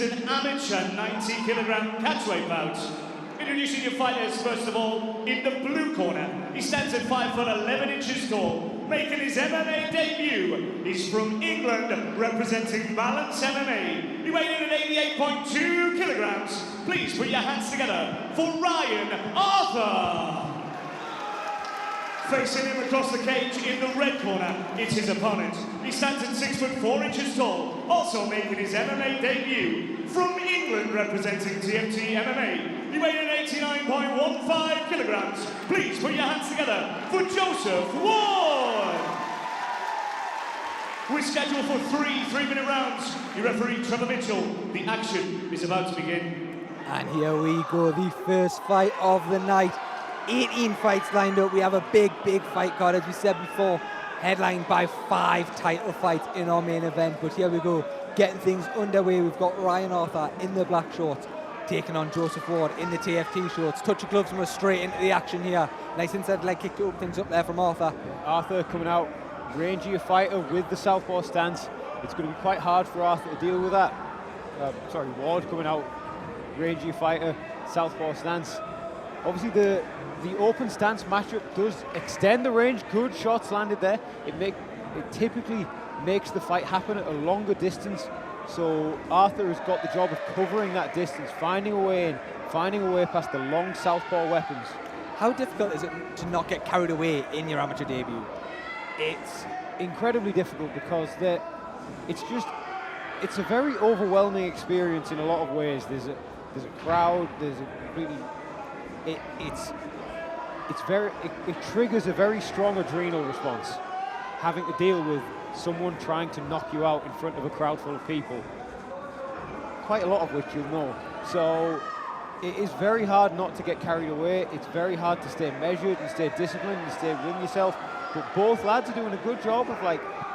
is an amateur 90-kilogram catchweight bout. Introducing your fighters, first of all, in the blue corner. He stands at 5 foot 11 inches tall. Making his MMA debut, he's from England, representing Balance MMA. He weighed in at 88.2 kilograms. Please put your hands together for Ryan Arthur. Facing him across the cage in the red corner, it's his opponent. He stands at 6 foot 4 inches tall, also making his MMA debut. From England, representing TFT MMA. He weighed in 89.15 kilograms. Please put your hands together for Joseph Ward. We're scheduled for 3 3-minute rounds. Your referee, Trevor Mitchell. The action is about to begin. And here we go, the first fight of the night. 18 fights lined up. We have a big fight card, as we said before, headlined by 5 title fights in our main event. But here we go, getting things underway. We've got Ryan Arthur in the black shorts, taking on Joseph Ward in the TFT shorts. Touch of gloves and we're straight into the action here. Nice inside leg kick to open things up there from Arthur. Arthur coming out, rangier fighter with the southpaw stance. It's going to be quite hard for Arthur to deal with that. Ward coming out, rangier fighter, southpaw stance. Obviously the open stance matchup does extend the range. Good shots landed there. It typically makes the fight happen at a longer distance. So Arthur has got the job of covering that distance, finding a way in, finding a way past the long southpaw weapons. How difficult is it to not get carried away in your amateur debut? It's incredibly difficult because it's a very overwhelming experience in a lot of ways. There's a crowd. There's a really it triggers a very strong adrenal response, having to deal with someone trying to knock you out in front of a crowd full of people, quite a lot of which you'll know. So it is very hard not to get carried away. It's very hard to stay measured and stay disciplined and stay within yourself. But both lads are doing a good job of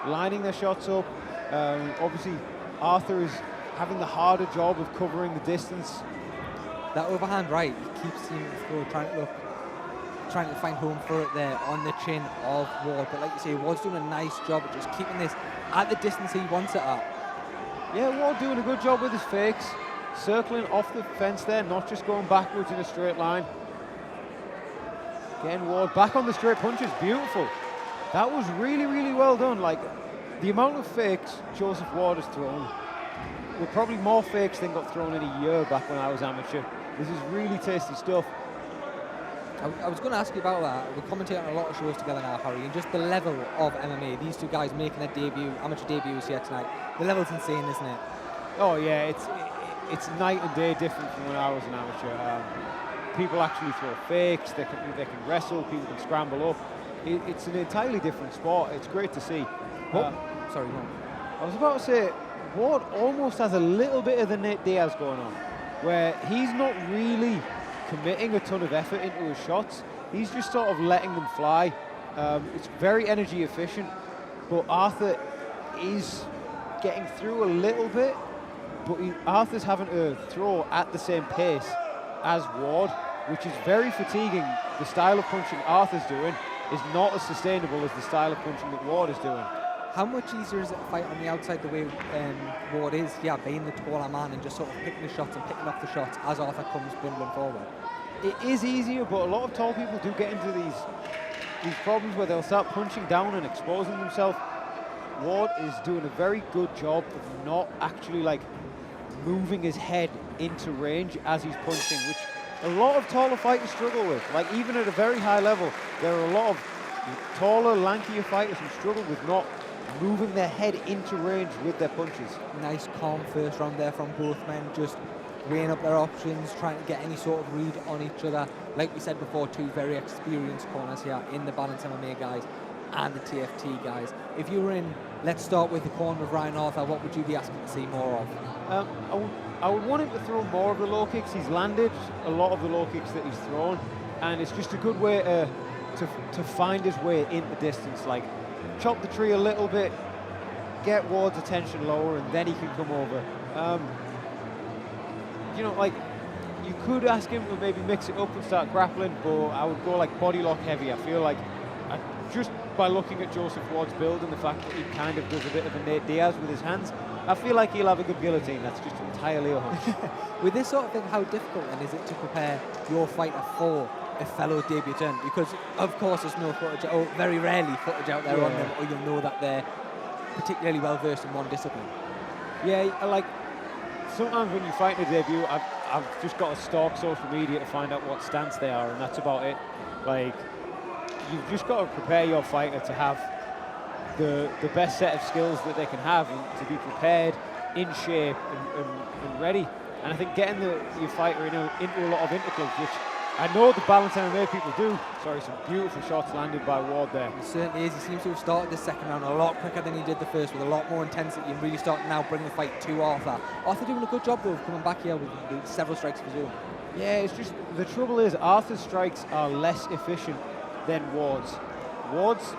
lining their shots up. Obviously, Arthur is having the harder job of covering the distance. That overhand right, he keeps seeming to throw, trying to find home for it there on the chin of Ward. But like you say, Ward's doing a nice job of just keeping this at the distance he wants it at. Yeah, Ward doing a good job with his fakes, circling off the fence there, not just going backwards in a straight line. Again, Ward back on the straight punches, beautiful. That was really well done. Like, the amount of fakes Joseph Ward has thrown were probably more fakes than got thrown in a year back when I was amateur. This is really tasty stuff. I was going to ask you about that. We're commentating on a lot of shows together now, Harry, and just the level of MMA. These two guys making their debut, amateur debuts here tonight. The level's insane, isn't it? Oh yeah, it's night and day different from when I was an amateur. People actually throw fakes. They can wrestle. People can scramble up. It's an entirely different sport. It's great to see. Sorry, no. I was about to say, Ward almost has a little bit of the Nate Diaz going on, where he's not really committing a ton of effort into his shots. He's just sort of letting them fly. It's very energy efficient, but Arthur is getting through a little bit, but Arthur's having to throw at the same pace as Ward, which is very fatiguing. The style of punching Arthur's doing is not as sustainable as the style of punching that Ward is doing. How much easier is it to fight on the outside the way Ward is, being the taller man and just sort of picking the shots and picking off the shots as Arthur comes bundling forward? It is easier, but a lot of tall people do get into these problems where they'll start punching down and exposing themselves. Ward is doing a very good job of not actually moving his head into range as he's punching, which a lot of taller fighters struggle with. Like, even at a very high level, there are a lot of taller, lankier fighters who struggle with not moving their head into range with their punches. Nice calm first round there from both men, just weighing up their options, trying to get any sort of read on each other. Like we said before, two very experienced corners here in the Balance MMA guys and the TFT guys. If you were in, let's start with the corner of Ryan Arthur, what would you be asking to see more of? I would want him to throw more of the low kicks. He's landed a lot of the low kicks that he's thrown, and it's just a good way to find his way in the distance. Like, chop the tree a little bit, get Ward's attention lower, and then he can come over. You could ask him to maybe mix it up and start grappling, but I would go body lock heavy. I feel like just by looking at Joseph Ward's build and the fact that he kind of does a bit of a Nate Diaz with his hands, I feel like he'll have a good guillotine. That's just entirely a hunch. With this sort of thing, how difficult then is it to prepare your fighter for a fellow debutant? Because, of course, there's no footage, or very rarely footage out there on them, or you'll know that they're particularly well versed in one discipline. Yeah, like sometimes when you fight in a debut, I've just got to stalk social media to find out what stance they are, and that's about it. Like, you've just got to prepare your fighter to have the best set of skills that they can have, and to be prepared, in shape, and ready. And I think getting your fighter into a lot of interclubs, which I know the Balance MMA people do. Sorry, some beautiful shots landed by Ward there. It certainly is. He seems to have started the second round a lot quicker than he did the first, with a lot more intensity, and really starting now bring the fight to Arthur. Arthur doing a good job though of coming back here with several strikes of his own. Yeah, it's just the trouble is Arthur's strikes are less efficient than Ward's. Ward's,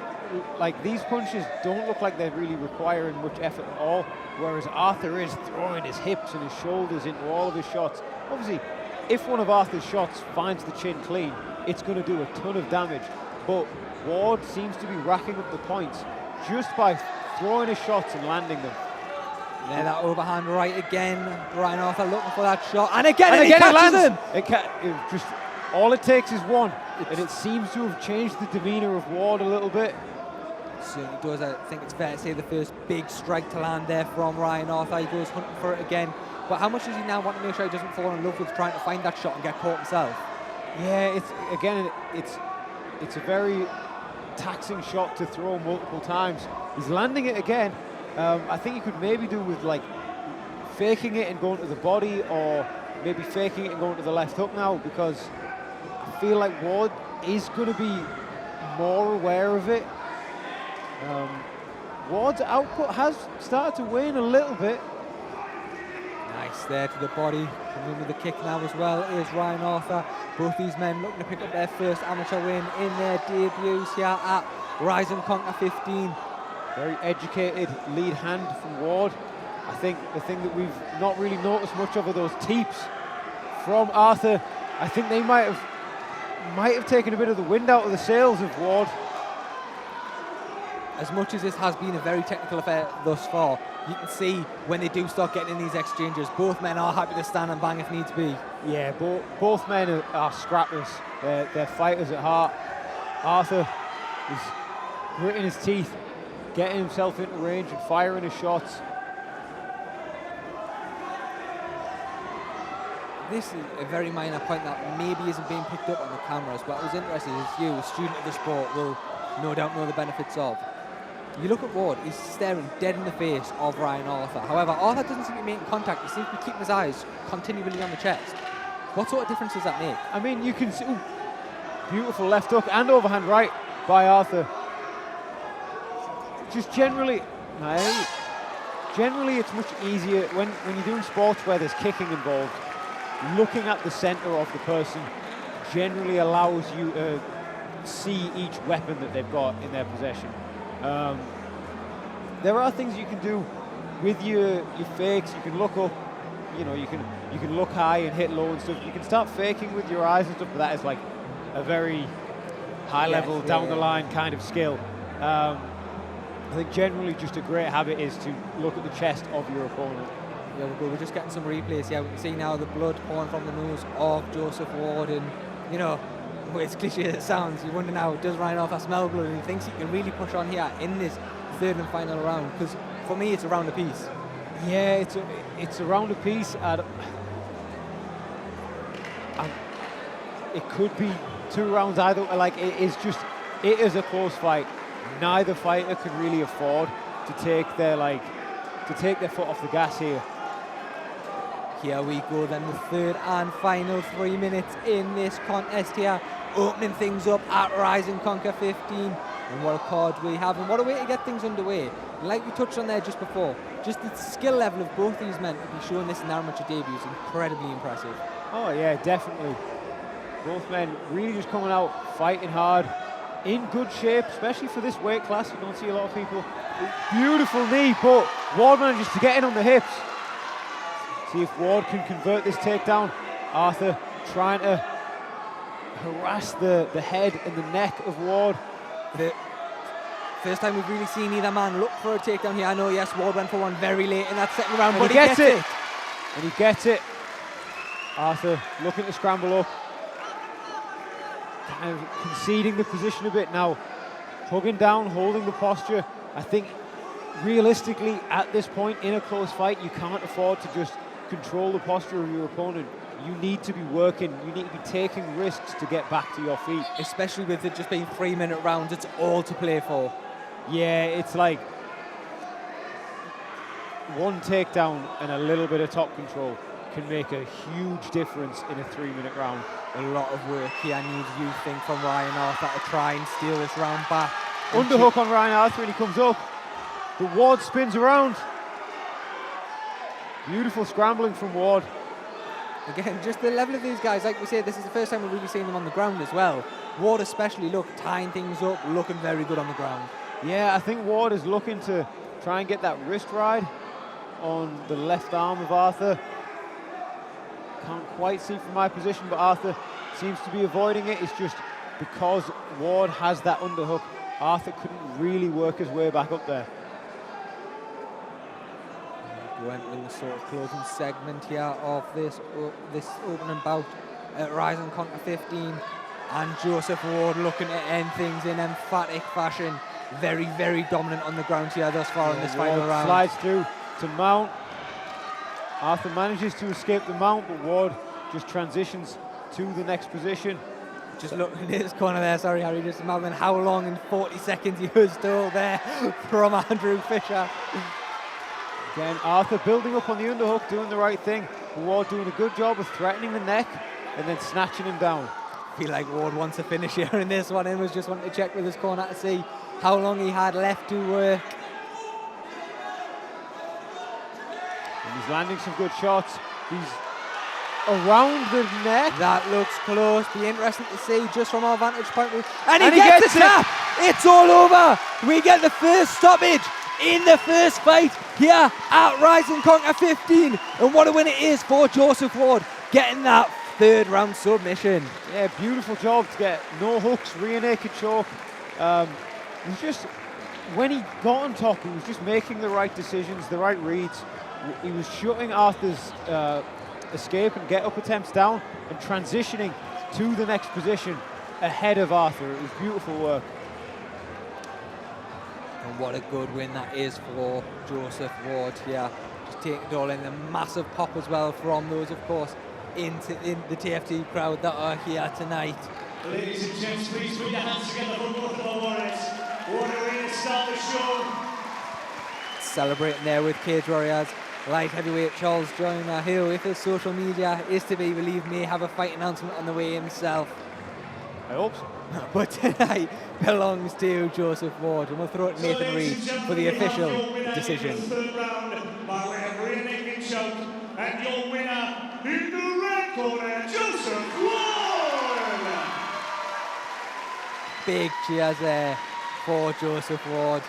like, these punches don't look like they're really requiring much effort at all, whereas Arthur is throwing his hips and his shoulders into all of his shots. Obviously, if one of Arthur's shots finds the chin clean, it's going to do a ton of damage, but Ward seems to be racking up the points just by throwing his shots and landing them. Yeah, that overhand right again. Ryan Arthur looking for that shot, and again, he it catches lands. him. It just, all it takes is one, and it seems to have changed the demeanour of Ward a little bit. Certainly does. I think it's fair to say the first big strike to land there from Ryan Arthur. He goes hunting for it again. But how much does he now want to make sure he doesn't fall in love with trying to find that shot and get caught himself? Yeah, it's a very taxing shot to throw multiple times. He's landing it again. I think he could maybe do with, like, faking it and going to the body, or maybe faking it and going to the left hook now, because I feel like Ward is going to be more aware of it. Ward's output has started to wane a little bit. Nice there to the body. Coming in with the kick now as well is Ryan Arthur. Both these men looking to pick up their first amateur win in their debuts here at Rise and Conquer 15. Very educated lead hand from Ward. I think the thing that we've not really noticed much of are those teeps from Arthur. I think they might have taken a bit of the wind out of the sails of Ward. As much as this has been a very technical affair thus far, you can see when they do start getting in these exchanges, both men are happy to stand and bang if needs be. Yeah, both men are scrappers. They're fighters at heart. Arthur is gritting his teeth, getting himself into range and firing his shots. This is a very minor point that maybe isn't being picked up on the cameras, but I was interested as you, a student of the sport, will no doubt know the benefits of. You look at Ward, he's staring dead in the face of Ryan Arthur. However, Arthur doesn't seem to be making contact. He seems to be keeping his eyes continually on the chest. What sort of difference does that make? I mean, you can see, beautiful left hook and overhand right by Arthur. Just generally it's much easier when you're doing sports where there's kicking involved. Looking at the center of the person generally allows you to see each weapon that they've got in their possession. There are things you can do with your fakes. You can look up, you can look high and hit low and stuff. You can start faking with your eyes and stuff, but that is like a very high level, down the line kind of skill. I think generally just a great habit is to look at the chest of your opponent. Yeah, we're just getting some replays here. We can see now the blood pouring from the nose of Joseph Ward, and as cliche as it sounds, you wonder now, does Ryan Arthur smell blood, and he thinks he can really push on here in this third and final round, because for me it's a round apiece. Yeah, it's a round apiece. It could be 2 rounds either. Like, it is a close fight. Neither fighter could really afford to take their foot off the gas here. Here we go then, the third and final 3 minutes in this contest here, opening things up at Rise and Conquer 15. And what a card we have, and what a way to get things underway. Like we touched on there just before, just the skill level of both these men to be showing this in their amateur debut is incredibly impressive. Oh yeah, definitely. Both men really just coming out, fighting hard, in good shape, especially for this weight class. You don't see a lot of people. Beautiful knee, but Ward manages to get in on the hips. See if Ward can convert this takedown. Arthur trying to harass the head and the neck of Ward. First time we've really seen either man look for a takedown here. I know, yes, Ward went for one very late in that second round, And but he gets it. it. And he gets it. Arthur looking to scramble up. Kind of conceding the position a bit now. Hugging down, holding the posture. I think realistically at this point in a close fight, you can't afford to just control the posture of your opponent. You need to be working, you need to be taking risks to get back to your feet. Especially with it just being 3-minute rounds, it's all to play for. Yeah, it's like one takedown and a little bit of top control can make a huge difference in a 3-minute round. A lot of work here needs, you think, from Ryan Arthur to try and steal this round back. Underhook on Ryan Arthur and he comes up. But Ward spins around. Beautiful scrambling from Ward. Again, just the level of these guys, like we said, this is the first time we've really seen them on the ground as well. Ward especially, look, tying things up, looking very good on the ground. Yeah, I think Ward is looking to try and get that wrist ride on the left arm of Arthur. Can't quite see from my position, but Arthur seems to be avoiding it. It's just because Ward has that underhook, Arthur couldn't really work his way back up there. We went in the sort of closing segment here of this opening bout at Rising Conquer 15, and Joseph Ward looking to end things in emphatic fashion. Very, very dominant on the ground here thus far in this final round. Slides through to mount. Arthur manages to escape the mount, but Ward just transitions to the next position. Just look in this corner there, sorry Harry, just imagine how long in 40 seconds he was still there from Andrew Fisher. Again, Arthur building up on the underhook, doing the right thing. Ward doing a good job of threatening the neck and then snatching him down. I feel like Ward wants a finish here in this one, and was just wanting to check with his corner to see how long he had left to work. And he's landing some good shots. He's around the neck. That looks close. Be interesting to see just from our vantage point. And he gets the tap. It's all over. We get the first stoppage in the first fight here at Rising Conquer 15. And what a win it is for Joseph Ward, getting that third round submission. Yeah, beautiful job to get no hooks, rear naked choke. It was just, when he got on top, he was just making the right decisions, the right reads. He was shutting Arthur's escape and get up attempts down and transitioning to the next position ahead of Arthur. It was beautiful work. And what a good win that is for Joseph Ward here. Just taking it all in, a massive pop as well from those, of course, in the TFT crowd that are here tonight. Ladies and gents, please put your hands together for both of our warriors. What a way to start the show. Celebrating there with Cage Warriors. Light heavyweight Charles Joyner, who, if his social media is to be believed, may have a fight announcement on the way himself. I hope so. But tonight belongs to Joseph Ward, and we'll throw it to Nathan Reed for the official decision. Third round by way of rear naked choke, and your winner in the red corner, Joseph Ward. Big cheers there for Joseph Ward.